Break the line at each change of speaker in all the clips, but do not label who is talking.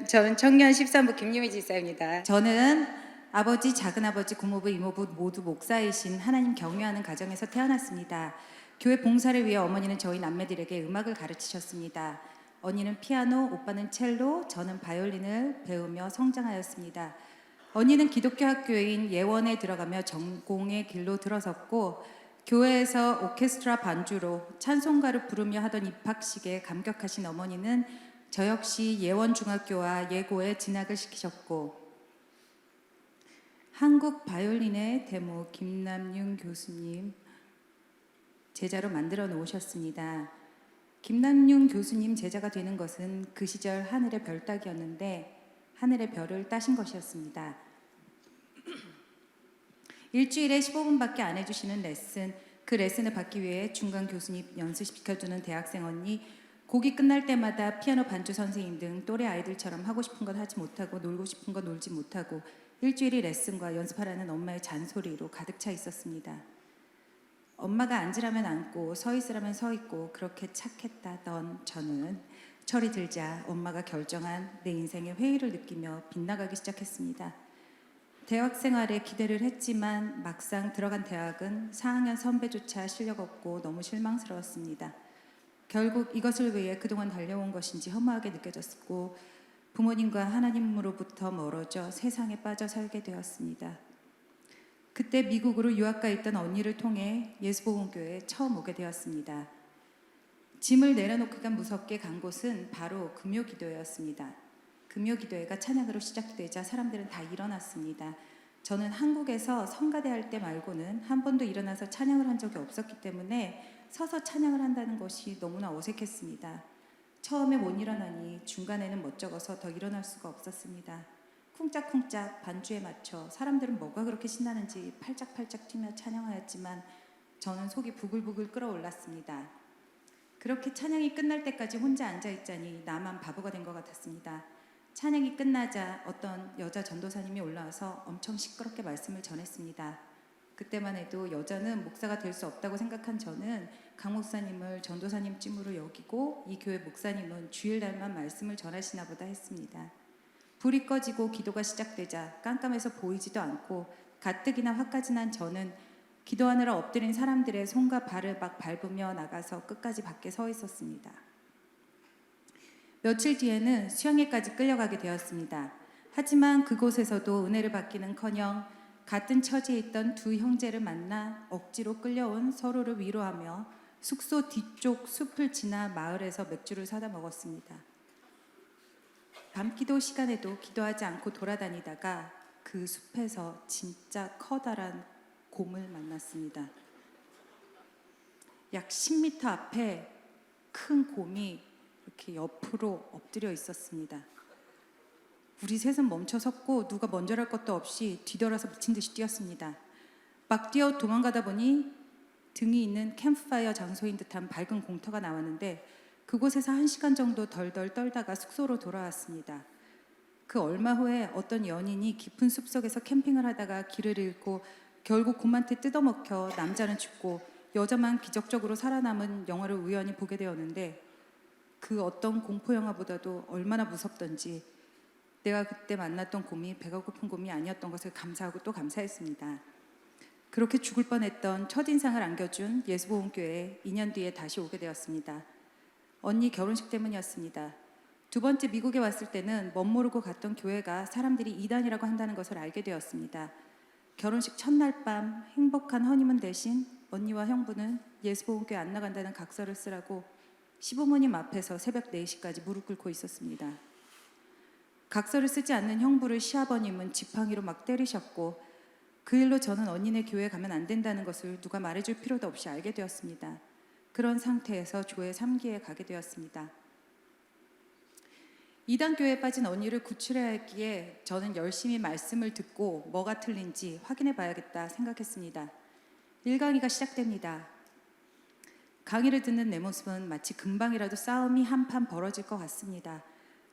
저는 청년 13부 김유미 집사입니다.
저는 아버지, 작은아버지, 고모부, 이모부 모두 목사이신 하나님 경외하는 가정에서 태어났습니다. 교회 봉사를 위해 어머니는 저희 남매들에게 음악을 가르치셨습니다. 언니는 피아노, 오빠는 첼로, 저는 바이올린을 배우며 성장하였습니다. 언니는 기독교 학교인 예원에 들어가며 전공의 길로 들어섰고 교회에서 오케스트라 반주로 찬송가를 부르며 하던 입학식에 감격하신 어머니는 저 역시 예원중학교와 예고에 진학을 시키셨고 한국 바이올린의 대모 김남윤 교수님 제자로 만들어 놓으셨습니다. 김남윤 교수님 제자가 되는 것은 그 시절 하늘의 별 따기였는데 하늘의 별을 따신 것이었습니다. 일주일에 15분밖에 안 해주시는 레슨, 그 레슨을 받기 위해 중간 교수님 연습시켜주는 대학생 언니, 곡이 끝날 때마다 피아노 반주 선생님 등 또래 아이들처럼 하고 싶은 건 하지 못하고 놀고 싶은 건 놀지 못하고 일주일이 레슨과 연습하라는 엄마의 잔소리로 가득 차 있었습니다. 엄마가 앉으라면 앉고 서 있으라면 서 있고 그렇게 착했다던 저는 철이 들자 엄마가 결정한 내 인생의 회의를 느끼며 빗나가기 시작했습니다. 대학 생활에 기대를 했지만 막상 들어간 대학은 4학년 선배조차 실력 없고 너무 실망스러웠습니다. 결국 이것을 위해 그동안 달려온 것인지 허무하게 느껴졌고 부모님과 하나님으로부터 멀어져 세상에 빠져 살게 되었습니다. 그때 미국으로 유학가 있던 언니를 통해 예수복음교회에 처음 오게 되었습니다. 짐을 내려놓기가 무섭게 간 곳은 바로 금요기도회였습니다. 금요기도회가 찬양으로 시작되자 사람들은 다 일어났습니다. 저는 한국에서 성가대 할 때 말고는 한 번도 일어나서 찬양을 한 적이 없었기 때문에 서서 찬양을 한다는 것이 너무나 어색했습니다. 처음에 못 일어나니 중간에는 멋쩍어서 더 일어날 수가 없었습니다. 쿵짝쿵짝 반주에 맞춰 사람들은 뭐가 그렇게 신나는지 팔짝팔짝 뛰며 찬양하였지만 저는 속이 부글부글 끓어올랐습니다. 그렇게 찬양이 끝날 때까지 혼자 앉아있자니 나만 바보가 된 것 같았습니다. 찬양이 끝나자 어떤 여자 전도사님이 올라와서 엄청 시끄럽게 말씀을 전했습니다. 그때만 해도 여자는 목사가 될 수 없다고 생각한 저는 강 목사님을 전도사님 찜으로 여기고 이 교회 목사님은 주일날만 말씀을 전하시나 보다 했습니다. 불이 꺼지고 기도가 시작되자 깜깜해서 보이지도 않고 가뜩이나 화까지 난 저는 기도하느라 엎드린 사람들의 손과 발을 막 밟으며 나가서 끝까지 밖에 서 있었습니다. 며칠 뒤에는 수양회까지 끌려가게 되었습니다. 하지만 그곳에서도 은혜를 받기는커녕 같은 처지에 있던 두 형제를 만나 억지로 끌려온 서로를 위로하며 숙소 뒤쪽 숲을 지나 마을에서 맥주를 사다 먹었습니다. 밤기도 시간에도 기도하지 않고 돌아다니다가 그 숲에서 진짜 커다란 곰을 만났습니다. 약 10m 앞에 큰 곰이 이렇게 옆으로 엎드려 있었습니다. 우리 셋은 멈춰 섰고 누가 먼저랄 것도 없이 뒤돌아서 미친 듯이 뛰었습니다. 막 뛰어 도망가다 보니 등이 있는 캠프파이어 장소인 듯한 밝은 공터가 나왔는데 그곳에서 1시간 정도 덜덜 떨다가 숙소로 돌아왔습니다. 그 얼마 후에 어떤 연인이 깊은 숲속에서 캠핑을 하다가 길을 잃고 결국 곰한테 뜯어먹혀 남자는 죽고 여자만 기적적으로 살아남은 영화를 우연히 보게 되었는데 그 어떤 공포영화보다도 얼마나 무섭던지 내가 그때 만났던 곰이 배가 고픈 곰이 아니었던 것을 감사하고 또 감사했습니다. 그렇게 죽을 뻔했던 첫인상을 안겨준 예수복음교회에 2년 뒤에 다시 오게 되었습니다. 언니 결혼식 때문이었습니다. 두 번째 미국에 왔을 때는 멋모르고 갔던 교회가 사람들이 이단이라고 한다는 것을 알게 되었습니다. 결혼식 첫날 밤 행복한 허니문 대신 언니와 형부는 예수복음교회 안 나간다는 각서를 쓰라고 시부모님 앞에서 새벽 4시까지 무릎 꿇고 있었습니다. 각서를 쓰지 않는 형부를 시아버님은 지팡이로 막 때리셨고 그 일로 저는 언니네 교회에 가면 안 된다는 것을 누가 말해줄 필요도 없이 알게 되었습니다. 그런 상태에서 교회 3기에 가게 되었습니다. 이단교회에 빠진 언니를 구출해야 했기에 저는 열심히 말씀을 듣고 뭐가 틀린지 확인해 봐야겠다 생각했습니다. 1강의가 시작됩니다. 강의를 듣는 내 모습은 마치 금방이라도 싸움이 한판 벌어질 것 같습니다.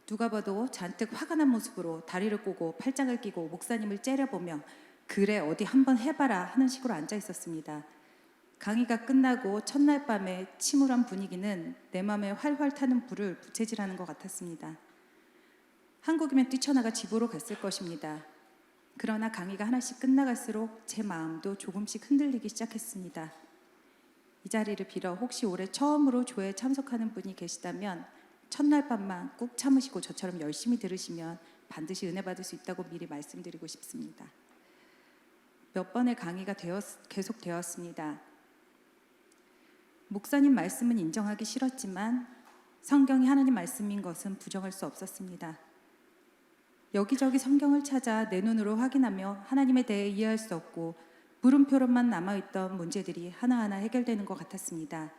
누가 봐도 잔뜩 화가 난 모습으로 다리를 꼬고 팔짱을 끼고 목사님을 째려보며 그래 어디 한번 해봐라 하는 식으로 앉아 있었습니다. 강의가 끝나고 첫날 밤의 침울한 분위기는 내 맘에 활활 타는 불을 부채질하는 것 같았습니다. 한국이면 뛰쳐나가 집으로 갔을 것입니다. 그러나 강의가 하나씩 끝나갈수록 제 마음도 조금씩 흔들리기 시작했습니다. 이 자리를 빌어 혹시 올해 처음으로 조회에 참석하는 분이 계시다면 첫날 밤만 꾹 참으시고 저처럼 열심히 들으시면 반드시 은혜 받을 수 있다고 미리 말씀드리고 싶습니다. 몇 번의 강의가 계속되었습니다. 목사님 말씀은 인정하기 싫었지만 성경이 하나님 말씀인 것은 부정할 수 없었습니다. 여기저기 성경을 찾아 내 눈으로 확인하며 하나님에 대해 이해할 수 없고 물음표로만 남아있던 문제들이 하나하나 해결되는 것 같았습니다.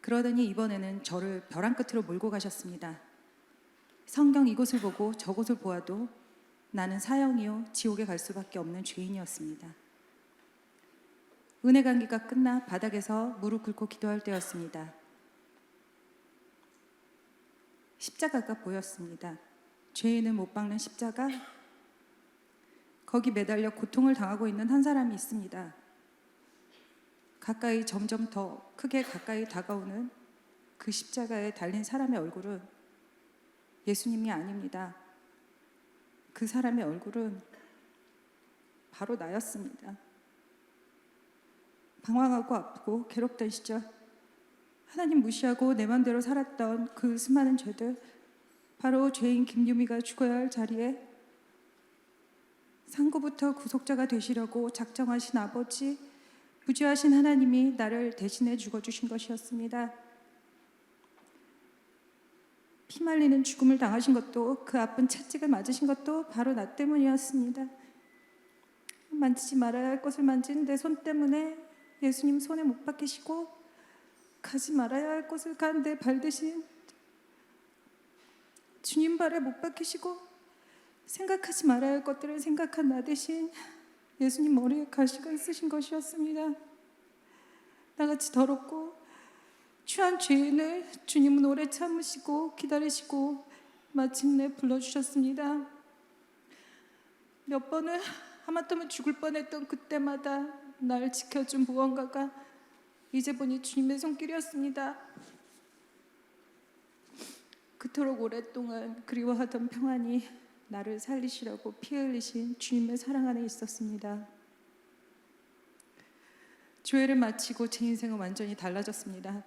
그러더니 이번에는 저를 벼랑 끝으로 몰고 가셨습니다. 성경 이곳을 보고 저곳을 보아도 나는 사형이요 지옥에 갈 수밖에 없는 죄인이었습니다. 은혜 강기가 끝나 바닥에서 무릎 꿇고 기도할 때였습니다. 십자가가 보였습니다. 죄인을 못 박는 십자가, 거기 매달려 고통을 당하고 있는 한 사람이 있습니다. 가까이 점점 더 크게 가까이 다가오는 그 십자가에 달린 사람의 얼굴은 예수님이 아닙니다. 그 사람의 얼굴은 바로 나였습니다. 방황하고 아프고 괴롭던 시절, 하나님 무시하고 내 맘대로 살았던 그 수많은 죄들, 바로 죄인 김유미가 죽어야 할 자리에 상고부터 구속자가 되시려고 작정하신 아버지, 무지하신 하나님이 나를 대신해 죽어주신 것이었습니다. 피말리는 죽음을 당하신 것도, 그 아픈 채찍을 맞으신 것도 바로 나 때문이었습니다. 만지지 말아야 할 것을 만진 내 손 때문에 예수님 손에 못 박히시고, 가지 말아야 할 곳을 간 내 발 대신 주님 발에 못 박히시고, 생각하지 말아야 할 것들을 생각한 나 대신 예수님 머리에 가시관 쓰신 것이었습니다. 나같이 더럽고 추한 죄인을 주님은 오래 참으시고 기다리시고 마침내 불러주셨습니다. 몇 번을 하마터면 죽을 뻔했던 그때마다 날 지켜준 무언가가 이제 보니 주님의 손길이었습니다. 그토록 오랫동안 그리워하던 평안이 나를 살리시라고 피 흘리신 주님의 사랑 안에 있었습니다. 조회를 마치고 제 인생은 완전히 달라졌습니다.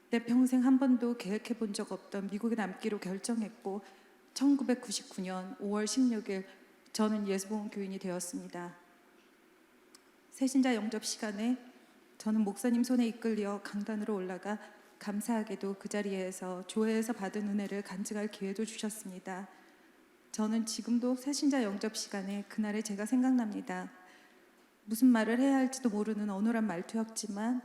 내 평생 한 번도 계획해 본 적 없던 미국에 남기로 결정했고 1999년 5월 16일 저는 예수봉 교인이 되었습니다. 새신자 영접 시간에 저는 목사님 손에 이끌려 강단으로 올라가 감사하게도 그 자리에서 조회에서 받은 은혜를 간증할 기회도 주셨습니다. 저는 지금도 새신자 영접 시간에 그날의 제가 생각납니다. 무슨 말을 해야 할지도 모르는 어눌한 말투였지만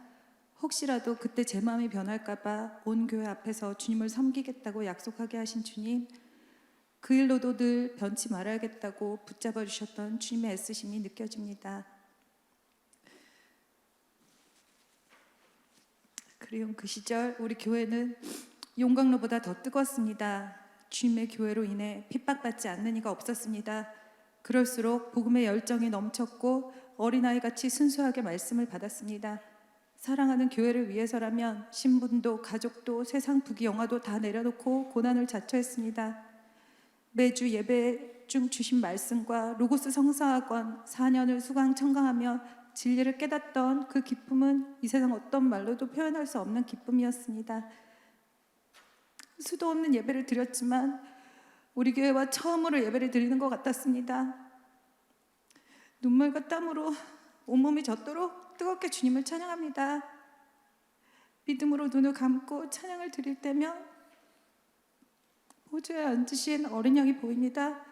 혹시라도 그때 제 마음이 변할까 봐 온 교회 앞에서 주님을 섬기겠다고 약속하게 하신 주님, 그 일로도 늘 변치 말아야겠다고 붙잡아 주셨던 주님의 애쓰심이 느껴집니다. 그리운 그 시절 우리 교회는 용광로보다 더 뜨거웠습니다. 주님의 교회로 인해 핍박받지 않는 이가 없었습니다. 그럴수록 복음의 열정이 넘쳤고 어린아이같이 순수하게 말씀을 받았습니다. 사랑하는 교회를 위해서라면 신분도 가족도 세상 부귀영화도 다 내려놓고 고난을 자처했습니다. 매주 예배 중 주신 말씀과 로고스 성서학원 4년을 수강 청강하며 진리를 깨닫던 그 기쁨은 이 세상 어떤 말로도 표현할 수 없는 기쁨이었습니다. 수도 없는 예배를 드렸지만 우리 교회와 처음으로 예배를 드리는 것 같았습니다. 눈물과 땀으로 온몸이 젖도록 뜨겁게 주님을 찬양합니다. 믿음으로 눈을 감고 찬양을 드릴 때면 보좌에 앉으신 어린 양이 보입니다.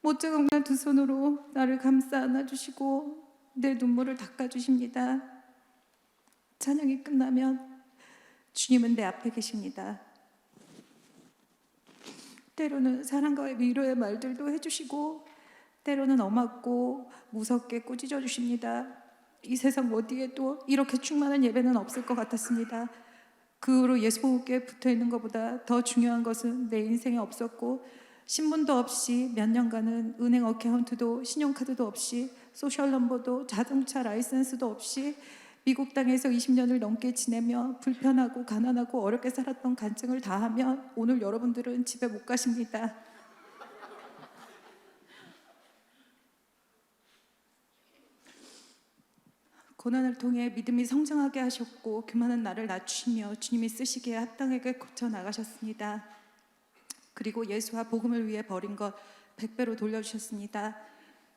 못자국난 두 손으로 나를 감싸 안아주시고 내 눈물을 닦아주십니다. 찬양이 끝나면 주님은 내 앞에 계십니다. 때로는 사랑과 위로의 말들도 해주시고 때로는 엄하고 무섭게 꾸짖어 주십니다. 이 세상 어디에도 이렇게 충만한 예배는 없을 것 같았습니다. 그 후로 예수보호교에 붙어있는 것보다 더 중요한 것은 내 인생에 없었고 신분도 없이 몇 년간은 은행 어카운트도 신용카드도 없이 소셜넘버도 자동차 라이센스도 없이 미국 땅에서 20년을 넘게 지내며 불편하고 가난하고 어렵게 살았던 간증을 다 하면 오늘 여러분들은 집에 못 가십니다. 고난을 통해 믿음이 성장하게 하셨고 교만한 나를 낮추시며 주님이 쓰시기에 합당하게 고쳐 나가셨습니다. 그리고 예수와 복음을 위해 버린 것 100배로 돌려주셨습니다.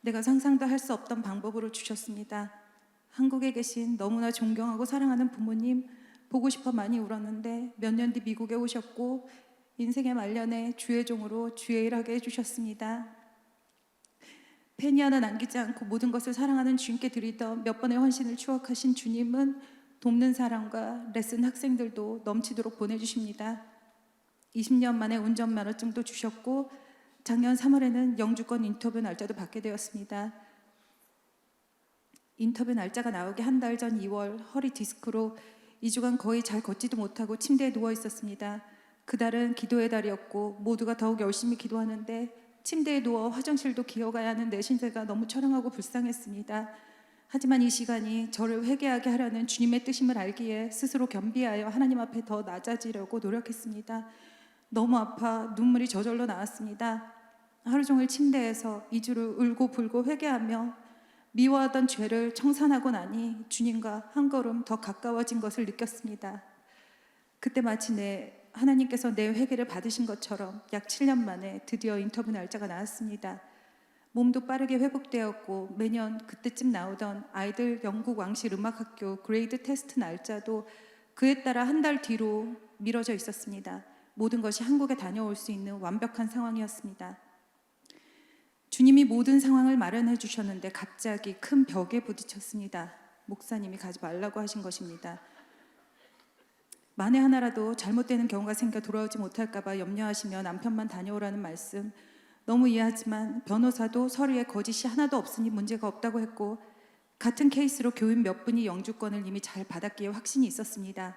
내가 상상도 할 수 없던 방법으로 주셨습니다. 한국에 계신 너무나 존경하고 사랑하는 부모님 보고 싶어 많이 울었는데 몇 년 뒤 미국에 오셨고 인생의 말년에 주의 종으로 주의 일하게 해주셨습니다. 펜이 하나 남기지 않고 모든 것을 사랑하는 주님께 드리던 몇 번의 헌신을 추억하신 주님은 돕는 사람과 레슨 학생들도 넘치도록 보내주십니다. 20년 만에 운전면허증도 주셨고 작년 3월에는 영주권 인터뷰 날짜도 받게 되었습니다. 인터뷰 날짜가 나오기 한 달 전 2월 허리 디스크로 2주간 거의 잘 걷지도 못하고 침대에 누워 있었습니다. 그달은 기도의 달이었고 모두가 더욱 열심히 기도하는데 침대에 누워 화장실도 기어가야 하는 내 신세가 너무 처량하고 불쌍했습니다. 하지만 이 시간이 저를 회개하게 하라는 주님의 뜻임을 알기에 스스로 겸비하여 하나님 앞에 더 낮아지려고 노력했습니다. 너무 아파 눈물이 저절로 나왔습니다. 하루 종일 침대에서 2주를 울고 불고 회개하며 미워하던 죄를 청산하고 나니 주님과 한 걸음 더 가까워진 것을 느꼈습니다. 그때 마치 하나님께서 내 회개를 받으신 것처럼 약 7년 만에 드디어 인터뷰 날짜가 나왔습니다. 몸도 빠르게 회복되었고 매년 그때쯤 나오던 아이들 영국 왕실 음악학교 그레이드 테스트 날짜도 그에 따라 한 달 뒤로 미뤄져 있었습니다. 모든 것이 한국에 다녀올 수 있는 완벽한 상황이었습니다. 주님이 모든 상황을 마련해 주셨는데 갑자기 큰 벽에 부딪혔습니다. 목사님이 가지 말라고 하신 것입니다. 만에 하나라도 잘못되는 경우가 생겨 돌아오지 못할까 봐 염려하시며 남편만 다녀오라는 말씀 너무 이해하지만 변호사도 서류에 거짓이 하나도 없으니 문제가 없다고 했고 같은 케이스로 교인 몇 분이 영주권을 이미 잘 받았기에 확신이 있었습니다.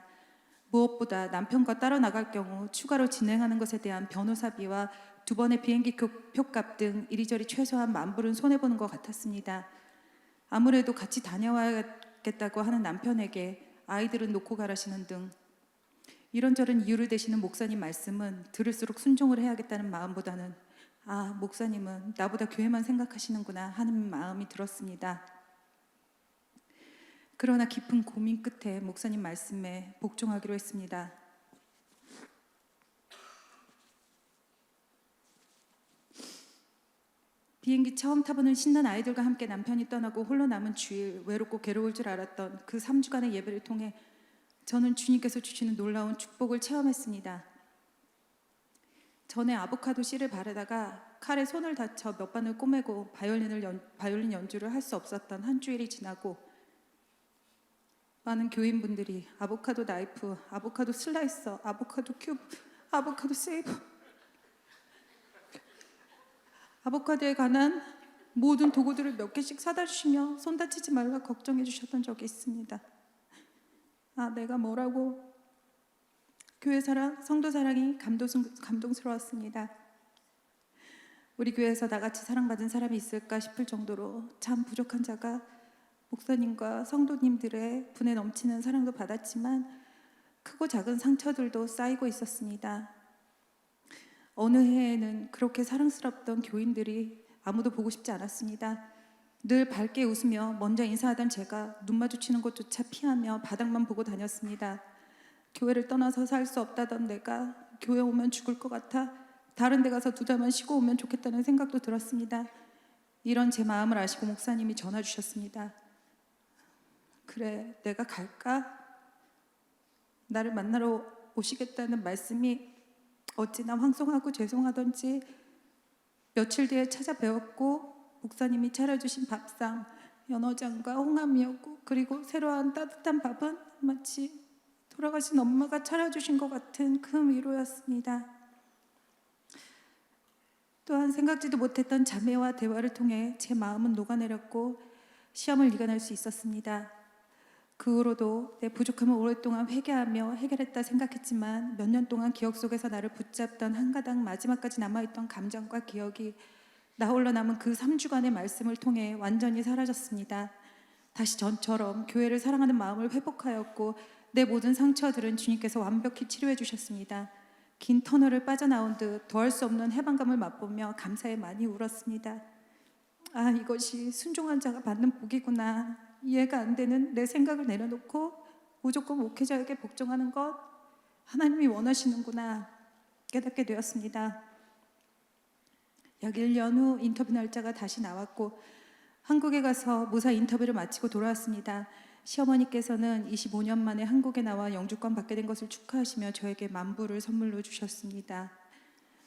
무엇보다 남편과 따로 나갈 경우 추가로 진행하는 것에 대한 변호사비와 2번의 비행기 표값 등 이리저리 최소한 10,000불은 손해보는 것 같았습니다. 아무래도 같이 다녀와야겠다고 하는 남편에게 아이들은 놓고 가라시는 등 이런저런 이유를 대시는 목사님 말씀은 들을수록 순종을 해야겠다는 마음보다는 목사님은 나보다 교회만 생각하시는구나 하는 마음이 들었습니다. 그러나 깊은 고민 끝에 목사님 말씀에 복종하기로 했습니다. 비행기 처음 타보는 신난 아이들과 함께 남편이 떠나고 홀로 남은 주일 외롭고 괴로울 줄 알았던 그 3주간의 예배를 통해 저는 주님께서 주시는 놀라운 축복을 체험했습니다. 전에 아보카도 씨를 바르다가 칼에 손을 다쳐 몇 반을 꼬매고 바이올린 연주를 할 수 없었던 한 주일이 지나고 많은 교인분들이 아보카도 나이프, 아보카도 슬라이서, 아보카도 큐브, 아보카도 세이버 아보카도에 관한 모든 도구들을 몇 개씩 사다 주시며 손 다치지 말라 걱정해 주셨던 적이 있습니다. 내가 뭐라고 교회 사랑, 성도 사랑이 감동스러웠습니다. 우리 교회에서 나같이 사랑받은 사람이 있을까 싶을 정도로 참 부족한 자가 목사님과 성도님들의 분에 넘치는 사랑도 받았지만 크고 작은 상처들도 쌓이고 있었습니다. 어느 해에는 그렇게 사랑스럽던 교인들이 아무도 보고 싶지 않았습니다. 늘 밝게 웃으며 먼저 인사하던 제가 눈 마주치는 것조차 피하며 바닥만 보고 다녔습니다. 교회를 떠나서 살 수 없다던 내가 교회 오면 죽을 것 같아 다른 데 가서 2달만 쉬고 오면 좋겠다는 생각도 들었습니다. 이런 제 마음을 아시고 목사님이 전화 주셨습니다. 그래, 내가 갈까? 나를 만나러 오시겠다는 말씀이 어찌나 황송하고 죄송하던지 며칠 뒤에 찾아뵈었고 목사님이 차려주신 밥상, 연어장과 홍합이었고 그리고 새로 한 따뜻한 밥은 마치 돌아가신 엄마가 차려주신 것 같은 큰 위로였습니다. 또한 생각지도 못했던 자매와 대화를 통해 제 마음은 녹아내렸고 시험을 이겨낼 수 있었습니다. 그 후로도 내 부족함을 오랫동안 회개하며 해결했다 생각했지만 몇 년 동안 기억 속에서 나를 붙잡던 한 가닥 마지막까지 남아있던 감정과 기억이 나 홀로 남은 그 3주간의 말씀을 통해 완전히 사라졌습니다. 다시 전처럼 교회를 사랑하는 마음을 회복하였고 내 모든 상처들은 주님께서 완벽히 치료해 주셨습니다. 긴 터널을 빠져나온 듯 더할 수 없는 해방감을 맛보며 감사에 많이 울었습니다. 이것이 순종한 자가 받는 복이구나. 이해가 안 되는 내 생각을 내려놓고 무조건 목회자에게 복종하는 것 하나님이 원하시는구나 깨닫게 되었습니다. 약 1년 후 인터뷰 날짜가 다시 나왔고 한국에 가서 무사 인터뷰를 마치고 돌아왔습니다. 시어머니께서는 25년 만에 한국에 나와 영주권 받게 된 것을 축하하시며 저에게 만불을 선물로 주셨습니다.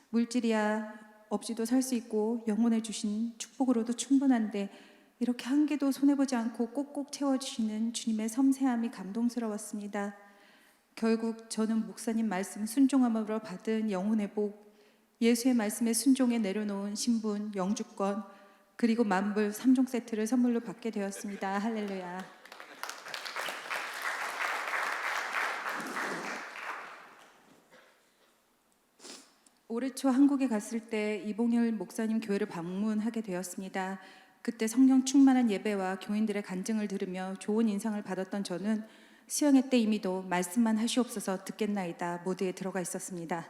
물질이야 없이도 살 수 있고 영혼을 주신 축복으로도 충분한데 이렇게 한 개도 손해보지 않고 꼭꼭 채워주시는 주님의 섬세함이 감동스러웠습니다. 결국 저는 목사님 말씀 순종함으로 받은 영혼의 복, 예수의 말씀에 순종해 내려놓은 신분, 영주권, 그리고 만불 3종 세트를 선물로 받게 되었습니다. 할렐루야. 올해 초 한국에 갔을 때 이봉일 목사님 교회를 방문하게 되었습니다. 그때 성령 충만한 예배와 교인들의 간증을 들으며 좋은 인상을 받았던 저는 수영회 때 이미도 말씀만 하시옵소서 듣겠나이다 모드에 들어가 있었습니다.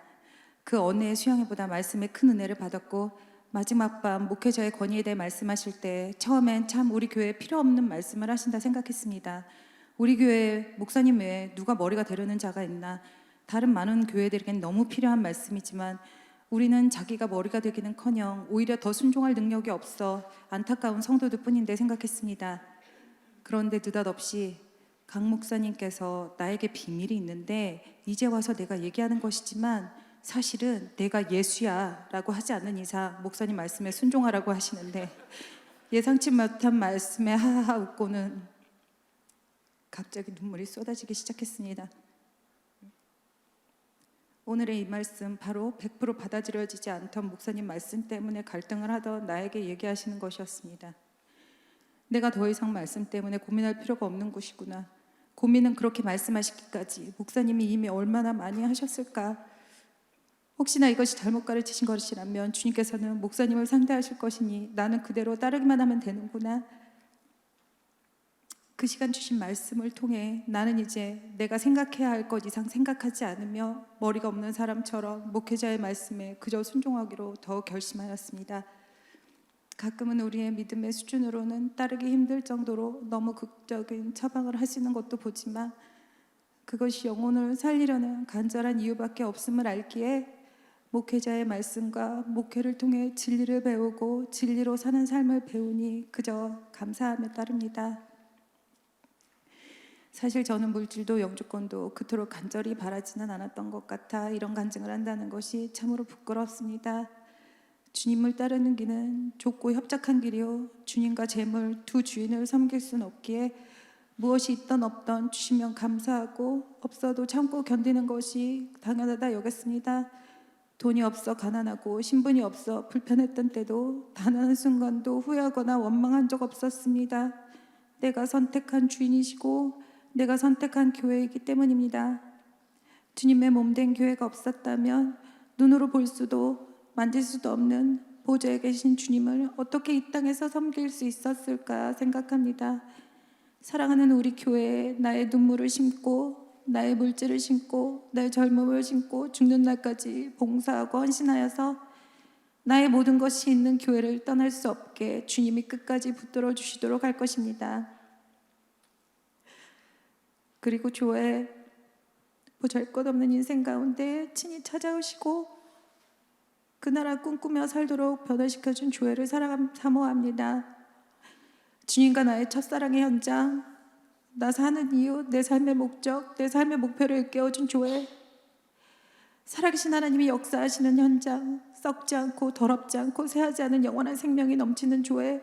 그 어느 수영회보다 말씀에 큰 은혜를 받았고 마지막 밤 목회자의 권위에 대해 말씀하실 때 처음엔 참 우리 교회에 필요 없는 말씀을 하신다 생각했습니다. 우리 교회 목사님 외에 누가 머리가 되려는 자가 있나? 다른 많은 교회들에겐 너무 필요한 말씀이지만 우리는 자기가 머리가 되기는커녕 오히려 더 순종할 능력이 없어 안타까운 성도들 뿐인데 생각했습니다. 그런데 느닷없이 강 목사님께서 나에게 비밀이 있는데 이제 와서 내가 얘기하는 것이지만 사실은 내가 예수야 라고 하지 않는 이상 목사님 말씀에 순종하라고 하시는데 예상치 못한 말씀에 하하하 웃고는 갑자기 눈물이 쏟아지기 시작했습니다. 오늘의 이 말씀 바로 100% 받아들여지지 않던 목사님 말씀 때문에 갈등을 하던 나에게 얘기하시는 것이었습니다. 내가 더 이상 말씀 때문에 고민할 필요가 없는 것이구나. 고민은 그렇게 말씀하시기까지 목사님이 이미 얼마나 많이 하셨을까. 혹시나 이것이 잘못 가르치신 것이라면 주님께서는 목사님을 상대하실 것이니 나는 그대로 따르기만 하면 되는구나. 그 시간 주신 말씀을 통해 나는 이제 내가 생각해야 할 것 이상 생각하지 않으며 머리가 없는 사람처럼 목회자의 말씀에 그저 순종하기로 더 결심하였습니다. 가끔은 우리의 믿음의 수준으로는 따르기 힘들 정도로 너무 극적인 처방을 하시는 것도 보지만 그것이 영혼을 살리려는 간절한 이유밖에 없음을 알기에 목회자의 말씀과 목회를 통해 진리를 배우고 진리로 사는 삶을 배우니 그저 감사함에 따릅니다. 사실 저는 물질도 영주권도 그토록 간절히 바라지는 않았던 것 같아 이런 간증을 한다는 것이 참으로 부끄럽습니다. 주님을 따르는 길은 좁고 협착한 길이요 주님과 재물 두 주인을 섬길 수는 없기에 무엇이 있던 없던 주시면 감사하고 없어도 참고 견디는 것이 당연하다 여겼습니다. 돈이 없어 가난하고 신분이 없어 불편했던 때도 단 한 순간도 후회하거나 원망한 적 없었습니다. 내가 선택한 주인이시고 내가 선택한 교회이기 때문입니다. 주님의 몸된 교회가 없었다면 눈으로 볼 수도 만질 수도 없는 보좌에 계신 주님을 어떻게 이 땅에서 섬길 수 있었을까 생각합니다. 사랑하는 우리 교회에 나의 눈물을 심고 나의 물질을 심고 나의 젊음을 심고 죽는 날까지 봉사하고 헌신하여서 나의 모든 것이 있는 교회를 떠날 수 없게 주님이 끝까지 붙들어 주시도록 할 것입니다. 그리고 교회 보잘것없는 인생 가운데 친히 찾아오시고 그 나라 꿈꾸며 살도록 변화시켜준 교회를 사모합니다. 주님과 나의 첫사랑의 현장, 나 사는 이유, 내 삶의 목적, 내 삶의 목표를 일깨워준 교회, 살아계신 하나님이 역사하시는 현장, 썩지 않고 더럽지 않고 새하지 않은 영원한 생명이 넘치는 교회,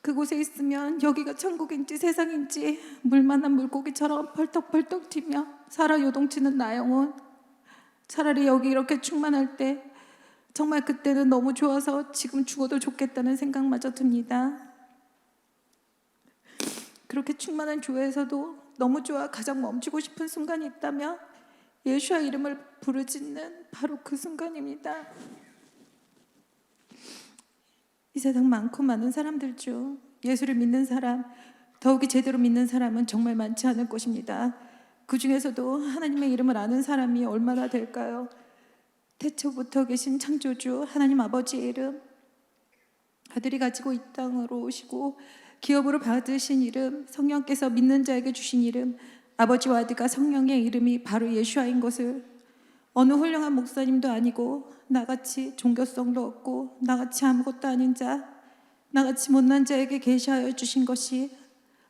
그곳에 있으면 여기가 천국인지 세상인지 물만한 물고기처럼 펄떡펄떡 튀며 살아 요동치는 나 영혼. 차라리 여기 이렇게 충만할 때 정말 그때는 너무 좋아서 지금 죽어도 좋겠다는 생각마저 듭니다. 그렇게 충만한 교회에서도 너무 좋아 가장 멈추고 싶은 순간이 있다면 예수와 이름을 부르짖는 바로 그 순간입니다. 이 세상 많고 많은 사람들 중 예수를 믿는 사람, 더욱이 제대로 믿는 사람은 정말 많지 않을 것입니다. 그 중에서도 하나님의 이름을 아는 사람이 얼마나 될까요? 태초부터 계신 창조주 하나님 아버지의 이름, 아들이 가지고 이 땅으로 오시고 기업으로 받으신 이름, 성령께서 믿는 자에게 주신 이름, 아버지와 아들과 성령의 이름이 바로 예수아인 것을 어느 훌륭한 목사님도 아니고 나같이 종교성도 없고 나같이 아무것도 아닌 자, 나같이 못난 자에게 계시하여 주신 것이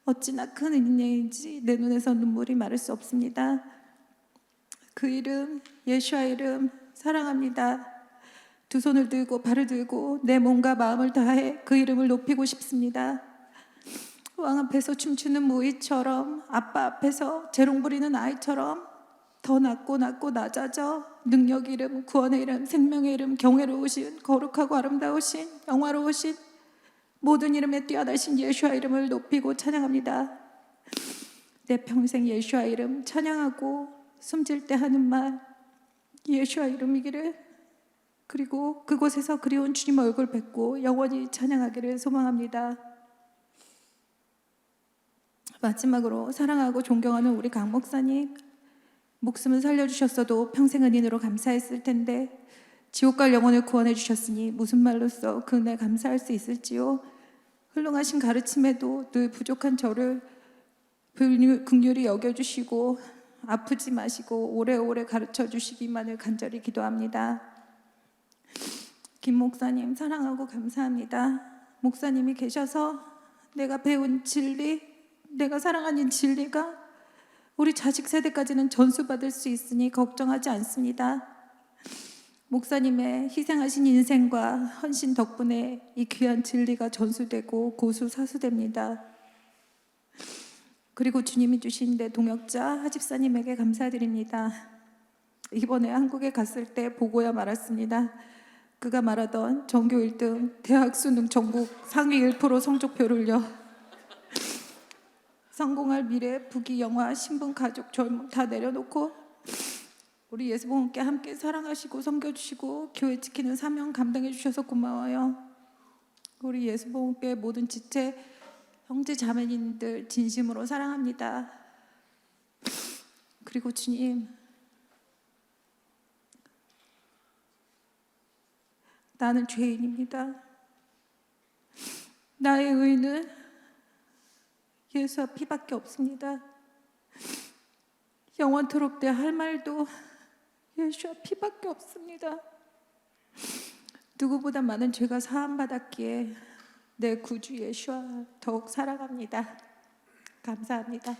어찌나 큰 은혜인지 내 눈에서 눈물이 마를 수 없습니다. 그 이름, 예수아 이름 사랑합니다. 두 손을 들고 발을 들고 내 몸과 마음을 다해 그 이름을 높이고 싶습니다. 왕 앞에서 춤추는 무희처럼, 아빠 앞에서 재롱 부리는 아이처럼 더 낮고 낮아져 능력 이름, 구원의 이름, 생명의 이름, 경외로우신, 거룩하고 아름다우신, 영화로우신 모든 이름에 뛰어나신 예수아 이름을 높이고 찬양합니다. 내 평생 예수아 이름 찬양하고 숨질 때 하는 말 예수아 이름이기를, 그리고 그곳에서 그리운 주님 얼굴 뵙고 영원히 찬양하기를 소망합니다. 마지막으로 사랑하고 존경하는 우리 강 목사님, 목숨은 살려주셨어도 평생 은인으로 감사했을 텐데 지옥 갈 영혼을 구원해 주셨으니 무슨 말로써 그 은혜 감사할 수 있을지요. 훌륭하신 가르침에도 늘 부족한 저를 긍휼히 여겨주시고 아프지 마시고 오래오래 가르쳐 주시기만을 간절히 기도합니다. 김 목사님 사랑하고 감사합니다. 목사님이 계셔서 내가 배운 진리, 내가 사랑하는 진리가 우리 자식 세대까지는 전수받을 수 있으니 걱정하지 않습니다. 목사님의 희생하신 인생과 헌신 덕분에 이 귀한 진리가 전수되고 고수사수됩니다. 그리고 주님이 주신 내 동역자 하집사님에게 감사드립니다. 이번에 한국에 갔을 때 보고야 말았습니다. 그가 말하던 전교 1등, 대학 수능 전국 상위 1% 성적표를요. 성공할 미래, 부귀, 영화, 신분, 가족, 젊음 다 내려놓고 우리 예수봉께 함께 사랑하시고 섬겨주시고 교회 지키는 사명 감당해 주셔서 고마워요. 우리 예수봉께 모든 지체 형제 자매님들 진심으로 사랑합니다. 그리고 주님, 나는 죄인입니다. 나의 의는 예수와 피밖에 없습니다. 영원토록 내 할 말도 예수와 피밖에 없습니다. 누구보다 많은 죄가 사함받았기에 내 구주 예수와 더욱 사랑합니다. 감사합니다.